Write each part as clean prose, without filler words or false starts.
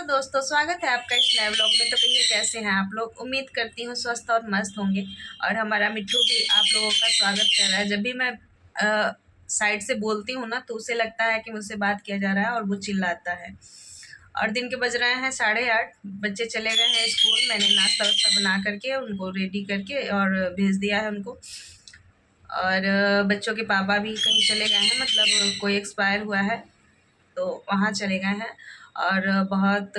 दोस्तों, स्वागत है आपका इस नए व्लॉग में। तो कहिए कैसे हैं आप लोग। उम्मीद करती हूँ स्वस्थ और मस्त होंगे। और हमारा मिट्टू भी आप लोगों का स्वागत कर रहा है। जब भी मैं साइड से बोलती हूँ ना तो उसे लगता है कि मुझसे बात किया जा रहा है और वो चिल्लाता है। और दिन के बज रहे हैं 8:30। बच्चे चले गए हैं स्कूल। मैंने नाश्ता वास्ता बना करके उनको रेडी करके और भेज दिया है उनको। और बच्चों के पापा भी कहीं चले गए हैं, मतलब कोई एक्सपायर हुआ है तो वहाँ चले गए हैं। और बहुत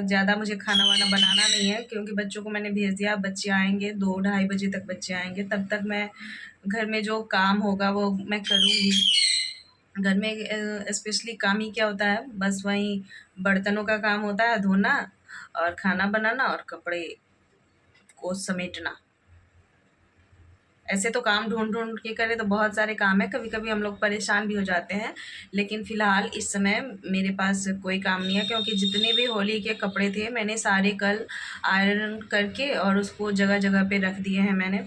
ज़्यादा मुझे खाना वाना बनाना नहीं है, क्योंकि बच्चों को मैंने भेज दिया। बच्चे आएंगे 2-2:30 बजे तक बच्चे आएंगे, तब तक मैं घर में जो काम होगा वो मैं करूँगी। घर में स्पेशली काम ही क्या होता है, बस वही बर्तनों का काम होता है, धोना और खाना बनाना और कपड़े को समेटना। ऐसे तो काम ढूंढ ढूंढ के करें तो बहुत सारे काम है, कभी कभी हम लोग परेशान भी हो जाते हैं। लेकिन फ़िलहाल इस समय मेरे पास कोई काम नहीं है, क्योंकि जितने भी होली के कपड़े थे मैंने सारे कल आयरन करके और उसको जगह जगह पे रख दिए हैं। मैंने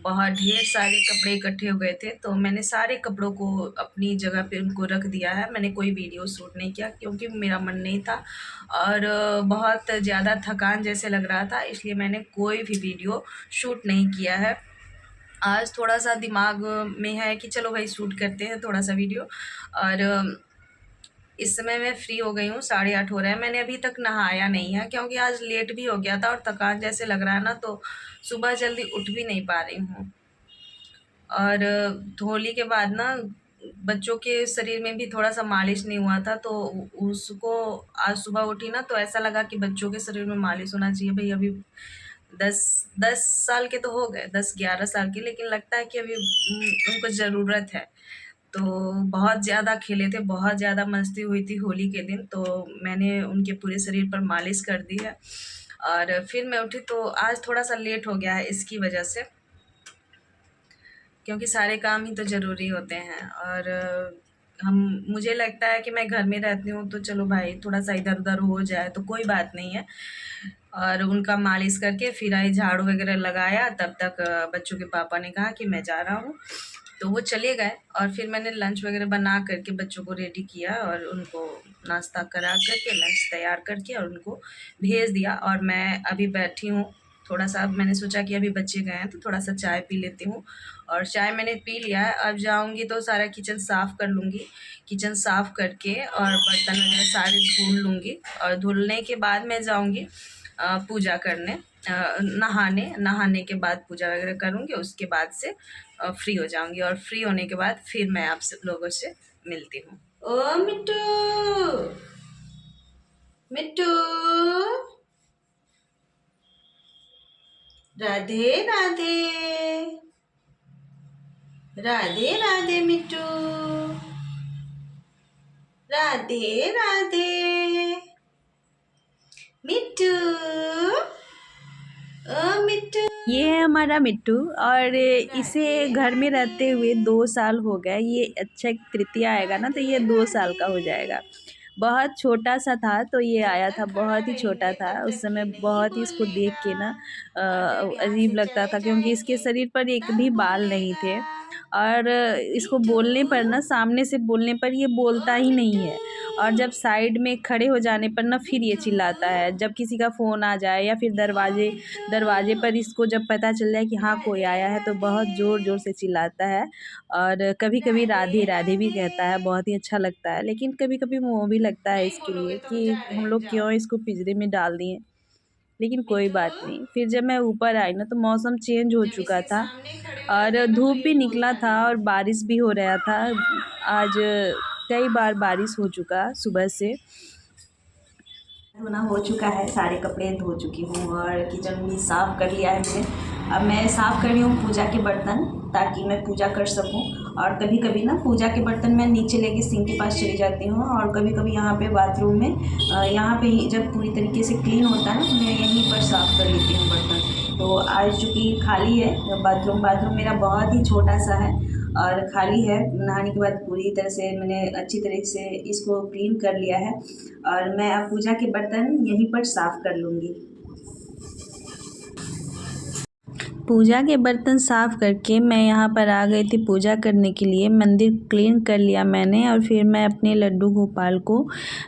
बहुत ढेर सारे कपड़े इकट्ठे हो गए थे, तो मैंने सारे कपड़ों को अपनी जगह पे उनको रख दिया है। मैंने कोई वीडियो शूट नहीं किया, क्योंकि मेरा मन नहीं था और बहुत ज़्यादा थकान जैसे लग रहा था, इसलिए मैंने कोई भी वीडियो शूट नहीं किया है। आज थोड़ा-सा दिमाग में है कि चलो भाई शूट करते हैं थोड़ा सा वीडियो। और इस समय मैं फ्री हो गई हूँ, 8:30 हो रहे हैं। मैंने अभी तक नहाया नहीं है, क्योंकि आज लेट भी हो गया था और थकान जैसे लग रहा है ना, तो सुबह जल्दी उठ भी नहीं पा रही हूँ। और होली के बाद ना बच्चों के शरीर में भी थोड़ा-सा मालिश नहीं हुआ था, तो उसको आज सुबह उठी ना तो ऐसा लगा कि बच्चों के शरीर में मालिश होना चाहिए। भई अभी 10 साल के तो हो गए, 10-11 साल के, लेकिन लगता है कि अभी उनको ज़रूरत है। तो बहुत ज़्यादा खेले थे, बहुत ज़्यादा मस्ती हुई थी होली के दिन, तो मैंने उनके पूरे शरीर पर मालिश कर दी है। और फिर मैं उठी तो आज थोड़ा-सा लेट हो गया है इसकी वजह से, क्योंकि सारे काम ही तो ज़रूरी होते हैं। और हम मुझे लगता है कि मैं घर में रहती हूँ तो चलो भाई थोड़ा-सा इधर-उधर हो जाए तो कोई बात नहीं है। और उनका मालिश करके फिर आई, झाड़ू वगैरह लगाया, तब तक बच्चों के पापा ने कहा कि मैं जा रहा हूँ, तो वो चले गए। और फिर मैंने लंच वगैरह बना करके बच्चों को रेडी किया और उनको नाश्ता करा करके लंच तैयार करके और उनको भेज दिया। और मैं अभी बैठी हूँ थोड़ा-सा, मैंने सोचा कि अभी बच्चे गए हैं तो थोड़ा-सा चाय पी लेती हूँ। और चाय मैंने पी लिया है। अब जाऊँगी तो सारा किचन साफ़ कर लूँगी। किचन साफ़ करके और बर्तन वगैरह सारे धुल लूँगी, और धुलने के बाद मैं जाऊँगी पूजा करने, नहाने के बाद पूजा वगैरह करूँगी। उसके बाद से फ्री हो जाऊँगी, और फ्री होने के बाद फिर मैं आप सब लोगों से मिलती हूँ। ओ मिट्टू, मिट्टू, राधे राधे, राधे राधे मिट्टू, राधे राधे मिट्टू, ओ मिट्टू। ये है हमारा मिट्टू, और इसे घर में रहते हुए 2 साल हो गए। ये अक्षय तृतीया आएगा ना तो ये 2 साल का हो जाएगा। बहुत छोटा सा था तो ये आया था, बहुत ही छोटा था उस समय। बहुत ही इसको देख के ना अजीब लगता था, क्योंकि इसके शरीर पर एक भी बाल नहीं थे। और इसको बोलने पर ना, सामने से बोलने पर ये बोलता ही नहीं है। और जब साइड में खड़े हो जाने पर ना फिर ये चिल्लाता है। जब किसी का फ़ोन आ जाए या फिर दरवाजे पर इसको जब पता चल जाए कि हाँ कोई आया है, तो बहुत ज़ोर-ज़ोर से चिल्लाता है। और कभी-कभी राधे राधे भी कहता है, बहुत ही अच्छा लगता है। लेकिन कभी-कभी मोह भी लगता है नहीं इसके बोलोगे लिए तो हम कि हम जाएँगे, लोग जाओ। क्यों इसको पिंजरे में डाल दिए। लेकिन कोई मिट्ठू, बात नहीं। फिर जब मैं ऊपर आई ना तो मौसम चेंज हो जब चुका इसके था सामने खड़े हो जाते और हैं ना तो धूप ये भी निकला बोलता था नहीं और है। बारिश भी हो रहा था। आज कई बार बारिश हो चुका सुबह से। धोना हो चुका है, सारे कपड़े धो चुकी हूँ और किचन भी साफ़ कर लिया है मैंने। अब मैं साफ़ कर रही हूँ पूजा के बर्तन, ताकि मैं पूजा कर सकूँ। और कभी कभी ना पूजा के बर्तन मैं नीचे लेके सिंक के पास चली जाती हूँ, और कभी कभी यहाँ पे बाथरूम में यहाँ पे ही जब पूरी तरीके से क्लीन होता है ना तो मैं यहीं पर साफ़ कर लेती हूँ बर्तन। तो आज चूँकि खाली है बाथरूम, बाथरूम मेरा बहुत ही छोटा सा है और खाली है। नहाने के बाद पूरी तरह से मैंने अच्छी तरह से इसको क्लीन कर लिया है, और मैं अब पूजा के बर्तन यहीं पर साफ़ कर लूँगी। पूजा के बर्तन साफ़ करके मैं यहाँ पर आ गई थी पूजा करने के लिए। मंदिर क्लीन कर लिया मैंने और फिर मैं अपने लड्डू गोपाल को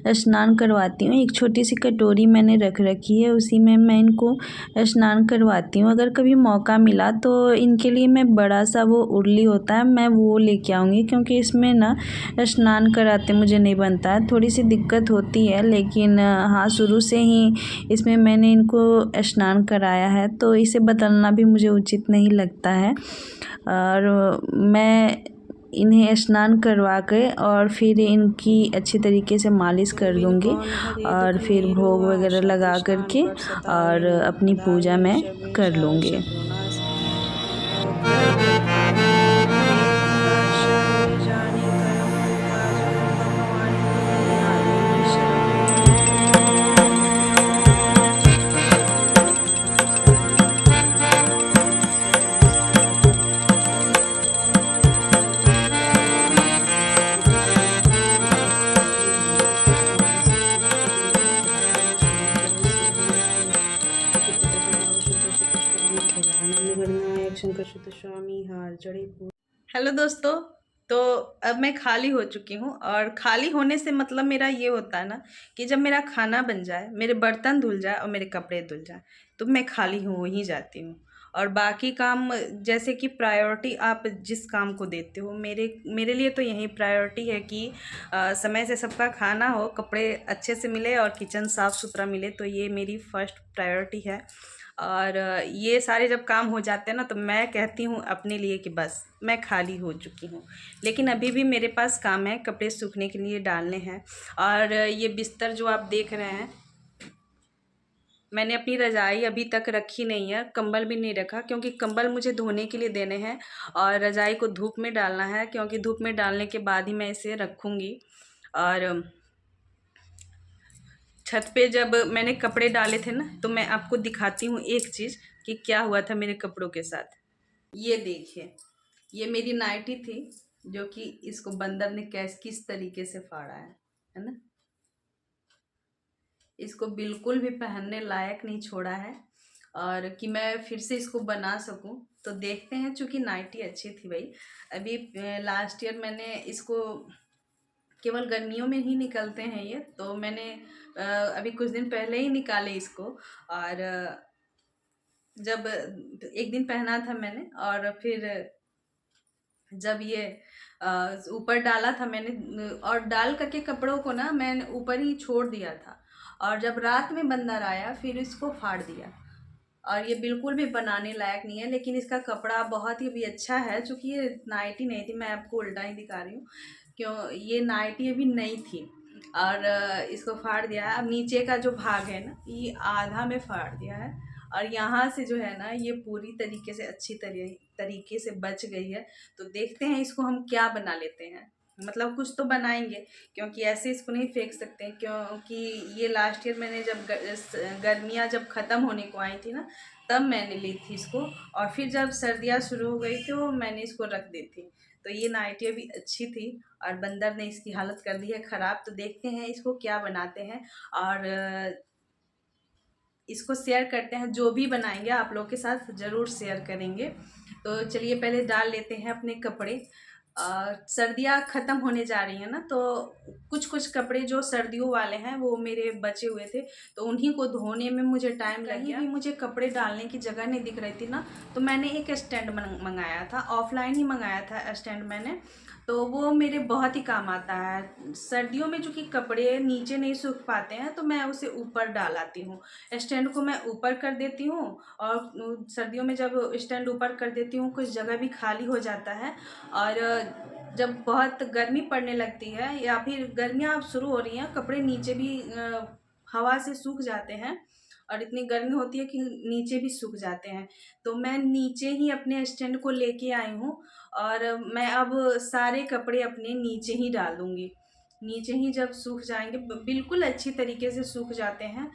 स्नान करवाती हूँ। एक छोटी सी कटोरी मैंने रख रखी है, उसी में मैं इनको स्नान करवाती हूँ। अगर कभी मौका मिला तो इनके लिए मैं बड़ा सा वो उरली होता है, मैं वो लेके आऊँगी, क्योंकि इसमें ना स्नान कराते मुझे नहीं बनता है, थोड़ी सी दिक्कत होती है। लेकिन हाँ, शुरू से ही इसमें मैंने इनको स्नान कराया है, तो इसे बदलना भी मुझे उचित नहीं लगता है। और मैं इन्हें स्नान करवा के और फिर इनकी अच्छी तरीके से मालिश कर दूँगी और फिर भोग वगैरह लगा करके और अपनी पूजा मैं कर लूँगी। हेलो दोस्तों, तो अब मैं खाली हो चुकी हूँ और खाली होने से मतलब मेरा ये होता है ना कि जब मेरा खाना बन जाए, मेरे बर्तन धुल जाए और मेरे कपड़े धुल जाए, तो मैं खाली हो ही जाती हूँ। और बाकी काम जैसे कि प्रायोरिटी आप जिस काम को देते हो, मेरे लिए तो यही प्रायोरिटी है कि समय से सबका खाना हो, कपड़े अच्छे से मिले और किचन साफ़ सुथरा मिले, तो ये मेरी फर्स्ट प्रायोरिटी है। और ये सारे जब काम हो जाते हैं ना, तो मैं कहती हूँ अपने लिए कि बस मैं खाली हो चुकी हूँ। लेकिन अभी भी मेरे पास काम है, कपड़े सूखने के लिए डालने हैं। और ये बिस्तर जो आप देख रहे हैं, मैंने अपनी रज़ाई अभी तक रखी नहीं है, कंबल भी नहीं रखा, क्योंकि कंबल मुझे धोने के लिए देने हैं और रज़ाई को धूप में डालना है, क्योंकि धूप में डालने के बाद ही मैं इसे रखूँगी। और छत पे जब मैंने कपड़े डाले थे ना, तो मैं आपको दिखाती हूँ एक चीज़ कि क्या हुआ था मेरे कपड़ों के साथ। ये देखिए, ये मेरी नाइटी थी, जो कि इसको बंदर ने किस तरीके से फाड़ा है ना। इसको बिल्कुल भी पहनने लायक नहीं छोड़ा है। और कि मैं फिर से इसको बना सकूं, तो देखते हैं। चूँकि नाइटी अच्छी थी भाई, अभी लास्ट ईयर मैंने इसको, केवल गर्मियों में ही निकलते हैं ये, तो मैंने अभी कुछ दिन पहले ही निकाले इसको। और जब एक दिन पहना था मैंने, और फिर जब ये ऊपर डाला था मैंने, और डाल करके कपड़ों को ना मैंने ऊपर ही छोड़ दिया था, और जब रात में बंदर आया फिर इसको फाड़ दिया। और ये बिल्कुल भी बनाने लायक नहीं है, लेकिन इसका कपड़ा बहुत ही अभी अच्छा है। चूँकि ये नाइटी नहीं थी, मैं आपको उल्टा ही दिखा रही हूँ, क्यों ये नाइटी अभी नई थी। और इसको फाड़ दिया है। अब नीचे का जो भाग है ना, ये आधा में फाड़ दिया है, और यहाँ से जो है ना, ये पूरी तरीके से अच्छी तरीके से बच गई है। तो देखते हैं इसको हम क्या बना लेते हैं, मतलब कुछ तो बनाएंगे, क्योंकि ऐसे इसको नहीं फेंक सकते। क्योंकि ये लास्ट ईयर मैंने जब गर्मियाँ जब ख़त्म होने को आई थी ना, तब मैंने ली थी इसको, और फिर जब सर्दियाँ शुरू हो गई तो मैंने इसको रख दी थी। तो ये नाइटी अभी अच्छी थी और बंदर ने इसकी हालत कर दी है ख़राब। तो देखते हैं इसको क्या बनाते हैं, और इसको शेयर करते हैं। जो भी बनाएंगे आप लोग के साथ ज़रूर शेयर करेंगे। तो चलिए पहले डाल लेते हैं अपने कपड़े। सर्दियाँ ख़त्म होने जा रही हैं ना, तो कुछ कुछ कपड़े जो सर्दियों वाले हैं वो मेरे बचे हुए थे, तो उन्हीं को धोने में मुझे टाइम लग गया। भी मुझे कपड़े डालने की जगह नहीं दिख रही थी ना, तो मैंने एक स्टैंड मंगाया था, ऑफलाइन ही मंगाया था स्टैंड मैंने। तो वो मेरे बहुत ही काम आता है। सर्दियों में चूँकि कपड़े नीचे नहीं सूख पाते हैं, तो मैं उसे ऊपर डाल आती हूँ। स्टैंड को मैं ऊपर कर देती हूँ, और सर्दियों में जब स्टैंड ऊपर कर देती हूँ, कुछ जगह भी खाली हो जाता है। और जब बहुत गर्मी पड़ने लगती है या फिर गर्मियाँ अब शुरू हो रही हैं, कपड़े नीचे भी हवा से सूख जाते हैं, और इतनी गर्मी होती है कि नीचे भी सूख जाते हैं। तो मैं नीचे ही अपने स्टैंड को लेके आई हूँ, और मैं अब सारे कपड़े अपने नीचे ही डाल दूँगी। नीचे ही जब सूख जाएंगे, बिल्कुल अच्छी तरीके से सूख जाते हैं।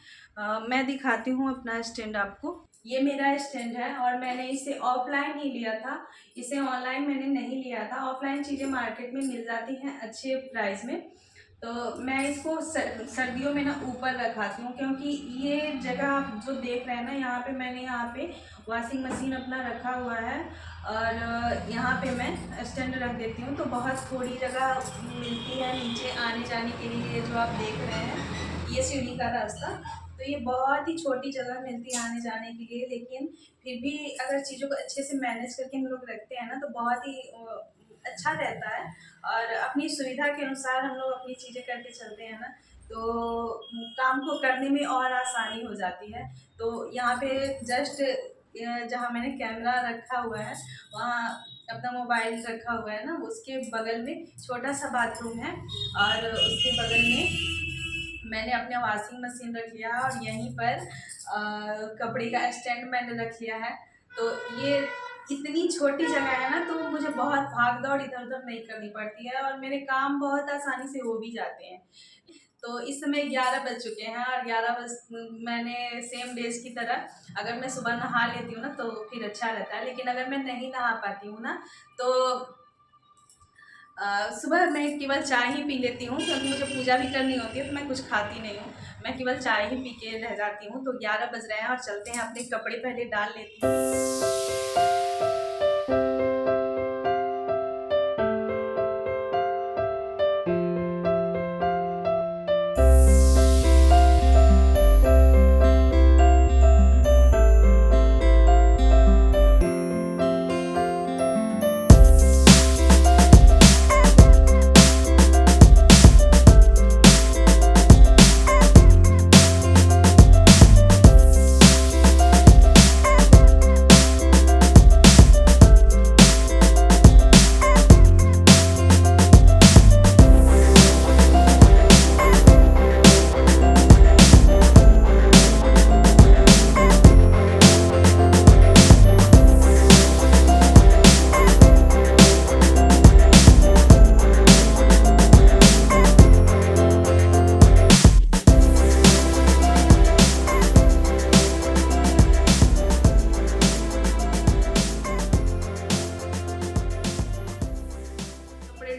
मैं दिखाती हूँ अपना स्टैंड आपको। ये मेरा स्टैंड है, और मैंने इसे ऑफलाइन ही लिया था, इसे ऑनलाइन मैंने नहीं लिया था। ऑफलाइन चीज़ें मार्केट में मिल जाती हैं अच्छे प्राइस में। तो मैं इसको सर्दियों में ना ऊपर रखाती हूँ, क्योंकि ये जगह आप जो देख रहे हैं ना, यहाँ पे मैंने यहाँ पे वॉशिंग मशीन अपना रखा हुआ है, और यहाँ पे मैं स्टैंड रख देती हूँ, तो बहुत थोड़ी जगह मिलती है नीचे आने जाने के लिए। जो आप देख रहे हैं ये सीढ़ी का रास्ता, तो ये बहुत ही छोटी जगह मिलती है आने जाने के लिए, लेकिन फिर भी अगर चीज़ों को अच्छे से मैनेज करके हम लोग रखते हैं ना, तो बहुत ही अच्छा रहता है। और अपनी सुविधा के अनुसार हम लोग अपनी चीज़ें करके चलते हैं ना, तो काम को करने में और आसानी हो जाती है। तो यहाँ पे जस्ट जहाँ मैंने कैमरा रखा हुआ है, वहाँ अपना मोबाइल रखा हुआ है ना, उसके बगल में छोटा सा बाथरूम है, और उसके बगल में मैंने अपना वॉशिंग मशीन रख लिया है, और यहीं पर कपड़े का स्टैंड मैंने रख लिया है। तो ये इतनी छोटी जगह है ना, तो मुझे बहुत भाग दौड़ इधर उधर नहीं करनी पड़ती है, और मेरे काम बहुत आसानी से हो भी जाते हैं। तो इस समय 11 बज चुके हैं, और 11 बज मैंने सेम डेज की तरह अगर मैं सुबह नहा लेती हूँ ना, तो फिर अच्छा रहता है। लेकिन अगर मैं नहीं नहा पाती हूँ ना, तो सुबह मैं केवल चाय ही पी लेती हूँ, क्योंकि मुझे पूजा भी करनी होती है, तो मैं कुछ खाती नहीं हूँ। मैं केवल चाय ही पी के रह जाती हूँ। तो 11 बज रहे हैं, और चलते हैं, अपने कपड़े पहले डाल लेती हूँ।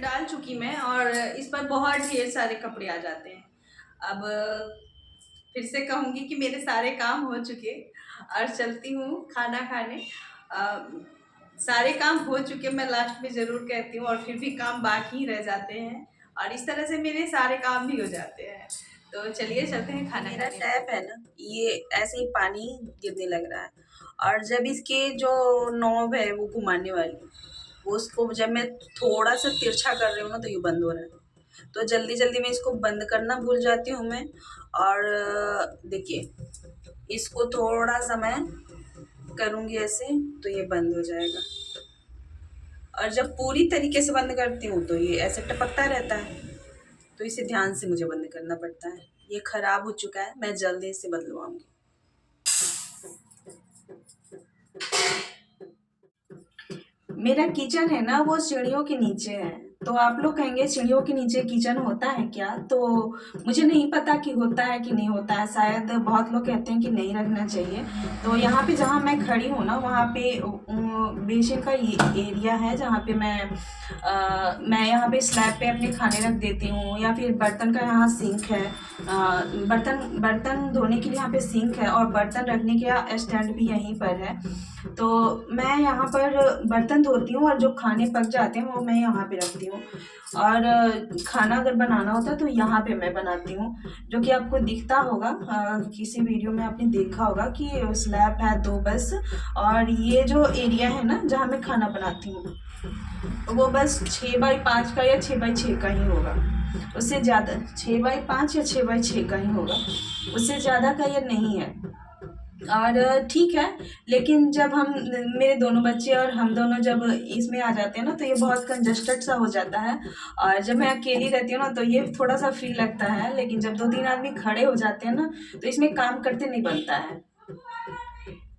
डाल चुकी मैं, और इस पर बहुत ढेर सारे कपड़े आ जाते हैं। अब फिर से कहूँगी कि मेरे सारे काम हो चुके, और चलती हूँ खाना खाने। सारे काम हो चुके मैं लास्ट में ज़रूर कहती हूँ, और फिर भी काम बाकी रह जाते हैं, और इस तरह से मेरे सारे काम भी हो जाते हैं। तो चलिए चलते हैं खाना खाने। टैप है ना, ये ऐसे ही पानी गिरने लग रहा है, और जब इसके जो नॉब है वो घुमाने वाली, वो उसको जब मैं थोड़ा सा तिरछा कर रही हूँ ना, तो ये बंद हो रहा है। तो जल्दी जल्दी में इसको बंद करना भूल जाती हूँ मैं। और देखिए, इसको थोड़ा सा मैं करूँगी ऐसे, तो ये बंद हो जाएगा। और जब पूरी तरीके से बंद करती हूँ, तो ये ऐसे टपकता रहता है। तो इसे ध्यान से मुझे बंद करना पड़ता है। ये ख़राब हो चुका है, मैं जल्दी इसे बदलवाऊँगी। मेरा किचन है ना, वो सीढ़ियों के नीचे है। तो आप लोग कहेंगे सीढ़ियों के नीचे किचन होता है क्या? तो मुझे नहीं पता कि होता है कि नहीं होता है। शायद बहुत लोग कहते हैं कि नहीं रखना चाहिए। तो यहाँ पे जहाँ मैं खड़ी हूँ ना, वहाँ पे बेसिन का ये एरिया है, जहाँ पे मैं यहाँ पे स्लैब पे अपने खाने रख देती हूँ, या फिर बर्तन का यहाँ सिंक है। बर्तन धोने के लिए यहाँ पे सिंक है, और बर्तन रखने के स्टैंड भी यहीं पर है। तो मैं यहाँ पर बर्तन धोती हूँ, और जो खाने पक जाते हैं वो मैं यहाँ पे रखती हूँ। और खाना अगर बनाना होता है तो यहाँ पे मैं बनाती हूँ, जो कि आपको दिखता होगा, किसी वीडियो में आपने देखा होगा कि स्लैब है 2 बस, और ये जो एरिया है ना जहाँ मैं खाना बनाती हूँ, वो बस 6x5 का या 6x6 का ही होगा। उससे ज़्यादा 6x5 या 6x6 का ही होगा, उससे ज़्यादा का ये नहीं है। और ठीक है, लेकिन जब हम मेरे दोनों बच्चे और हम दोनों जब इसमें आ जाते हैं ना, तो ये बहुत कंजस्टेड सा हो जाता है। और जब मैं अकेली रहती हूँ ना, तो ये थोड़ा सा फ्री लगता है, लेकिन जब 2-3 आदमी खड़े हो जाते हैं ना, तो इसमें काम करते नहीं बनता है।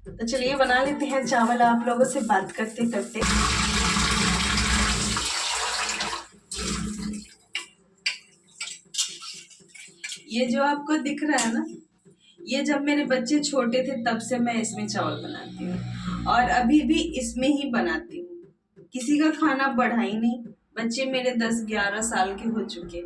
तो चलिए बना लेते हैं चावल, आप लोगों से बात करते करते। ये जो आपको दिख रहा है ना, ये जब मेरे बच्चे छोटे थे तब से मैं इसमें चावल बनाती हूँ, और अभी भी इसमें ही बनाती हूँ। किसी का खाना बढ़ा ही नहीं, बच्चे मेरे 10-11 साल के हो चुके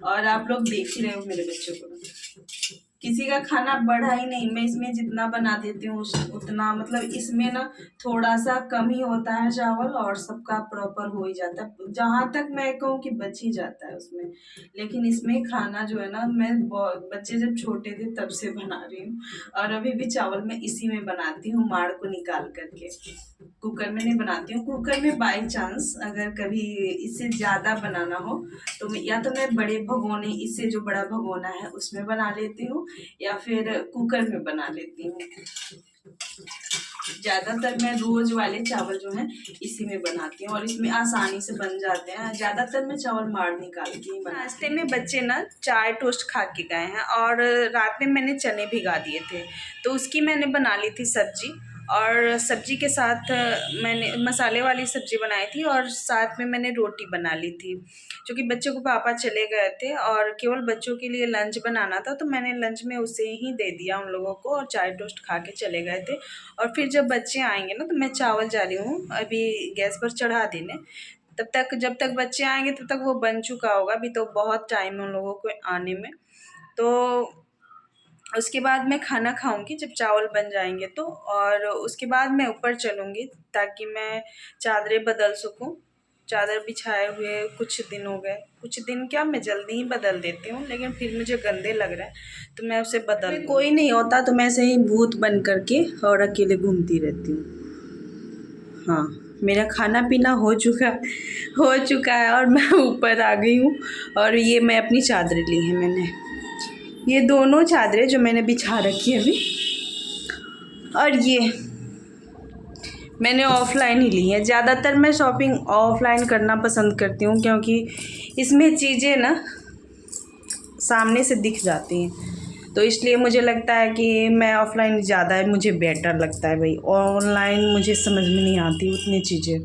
और आप लोग देख ही रहे हो मेरे बच्चों को। किसी का खाना बढ़ा ही नहीं, मैं इसमें जितना बना देती हूँ उतना, मतलब इसमें ना थोड़ा सा कम ही होता है चावल और सबका प्रॉपर हो ही जाता है, जहाँ तक मैं कहूँ कि बच ही जाता है उसमें। लेकिन इसमें खाना जो है ना, मैं बच्चे जब छोटे थे तब से बना रही हूँ और अभी भी चावल मैं इसी में बनाती हूँ, माड़ को निकाल करके। कुकर में नहीं बनाती हूँ। कुकर में बाई चांस अगर कभी इससे ज़्यादा बनाना हो तो या तो मैं बड़े भगोने, इससे जो बड़ा भगोना है उसमें बना लेती हूँ या फिर कुकर में बना लेती हूँ। ज़्यादातर मैं रोज वाले चावल जो हैं इसी में बनाती हूँ और इसमें आसानी से बन जाते हैं। ज़्यादातर मैं चावल माड़ निकाल के ही बनाती हूँ। नाश्ते में बच्चे ना चाय टोस्ट खा के गए हैं और रात में मैंने चने भिगा दिए थे, तो उसकी मैंने बना ली थी सब्जी और सब्जी के साथ मैंने मसाले वाली सब्जी बनाई थी और साथ में मैंने रोटी बना ली थी। क्योंकि बच्चों को पापा चले गए थे और केवल बच्चों के लिए लंच बनाना था, तो मैंने लंच में उसे ही दे दिया उन लोगों को और चाय टोस्ट खा के चले गए थे। और फिर जब बच्चे आएंगे ना तो मैं चावल जा रही हूँ अभी गैस पर चढ़ा देने, तब तक जब तक बच्चे आएंगे तब तक वो बन चुका होगा। अभी तो बहुत टाइम है उन लोगों को आने में, तो उसके बाद मैं खाना खाऊंगी जब चावल बन जाएंगे तो, और उसके बाद मैं ऊपर चलूँगी ताकि मैं चादरें बदल सकूँ। चादर बिछाए हुए कुछ दिन हो गए, कुछ दिन क्या, मैं जल्दी ही बदल देती हूँ, लेकिन फिर मुझे गंदे लग रहे हैं तो मैं उसे बदल, कोई नहीं होता तो मैं ऐसे ही भूत बन करके और अकेले घूमती रहती हूँ। हाँ, मेरा खाना पीना हो चुका है और मैं ऊपर आ गई हूँ और ये मैं अपनी चादरें ली हैं मैंने, ये दोनों चादरें जो मैंने बिछा रखी है अभी, और ये मैंने ऑफ़लाइन ही ली है। ज़्यादातर मैं शॉपिंग ऑफ़लाइन करना पसंद करती हूँ क्योंकि इसमें चीज़ें ना सामने से दिख जाती हैं, तो इसलिए मुझे लगता है कि मैं ऑफ़लाइन ज़्यादा मुझे बेटर लगता है भाई। ऑनलाइन मुझे समझ में नहीं आती उतनी चीज़ें,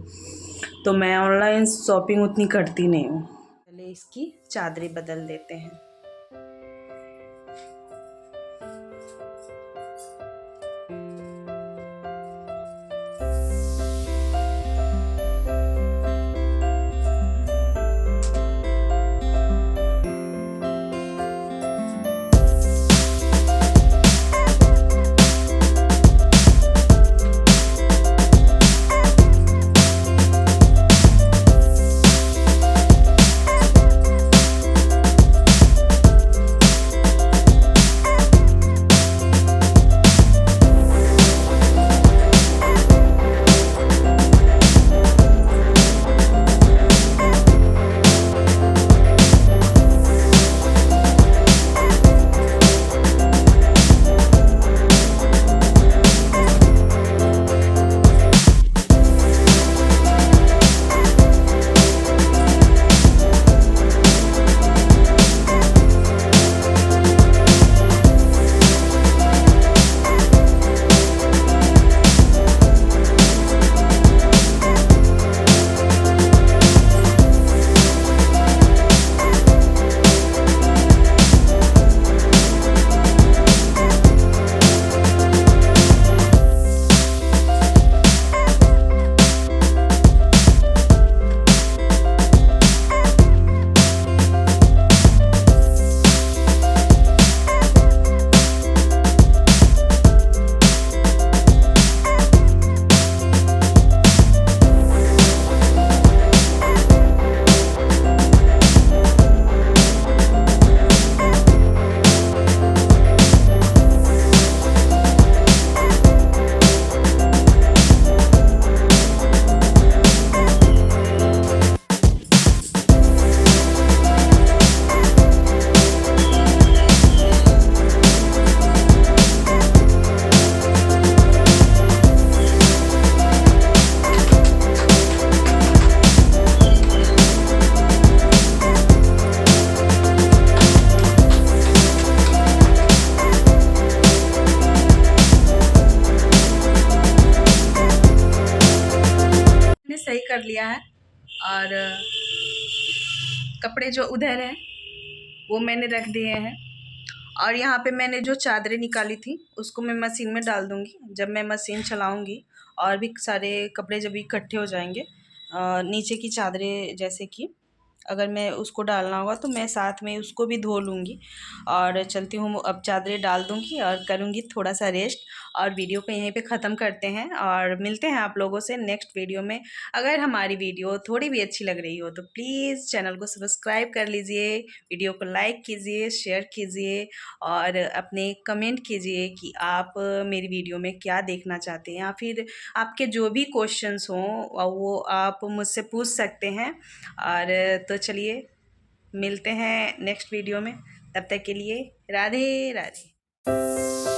तो मैं ऑनलाइन शॉपिंग उतनी करती नहीं हूँ। पहले इसकी चादरें बदल देते हैं। सही कर लिया है और कपड़े जो उधर हैं वो मैंने रख दिए हैं और यहाँ पे मैंने जो चादरें निकाली थी उसको मैं मशीन में डाल दूँगी। जब मैं मशीन चलाऊँगी और भी सारे कपड़े जब इकट्ठे हो जाएंगे नीचे की चादरें जैसे कि अगर मैं उसको डालना होगा तो मैं साथ में उसको भी धो लूँगी। और चलती हूँ, अब चादरें डाल दूँगी और करूँगी थोड़ा सा रेस्ट, और वीडियो को यहीं पे ख़त्म करते हैं और मिलते हैं आप लोगों से नेक्स्ट वीडियो में। अगर हमारी वीडियो थोड़ी भी अच्छी लग रही हो तो प्लीज़ चैनल को सब्सक्राइब कर लीजिए, वीडियो को लाइक कीजिए, शेयर कीजिए और अपने कमेंट कीजिए कि आप मेरी वीडियो में क्या देखना चाहते हैं, या फिर आपके जो भी क्वेश्चंस हों वो आप मुझसे पूछ सकते हैं। और तो चलिए मिलते हैं नेक्स्ट वीडियो में, तब तक के लिए राधे राधे।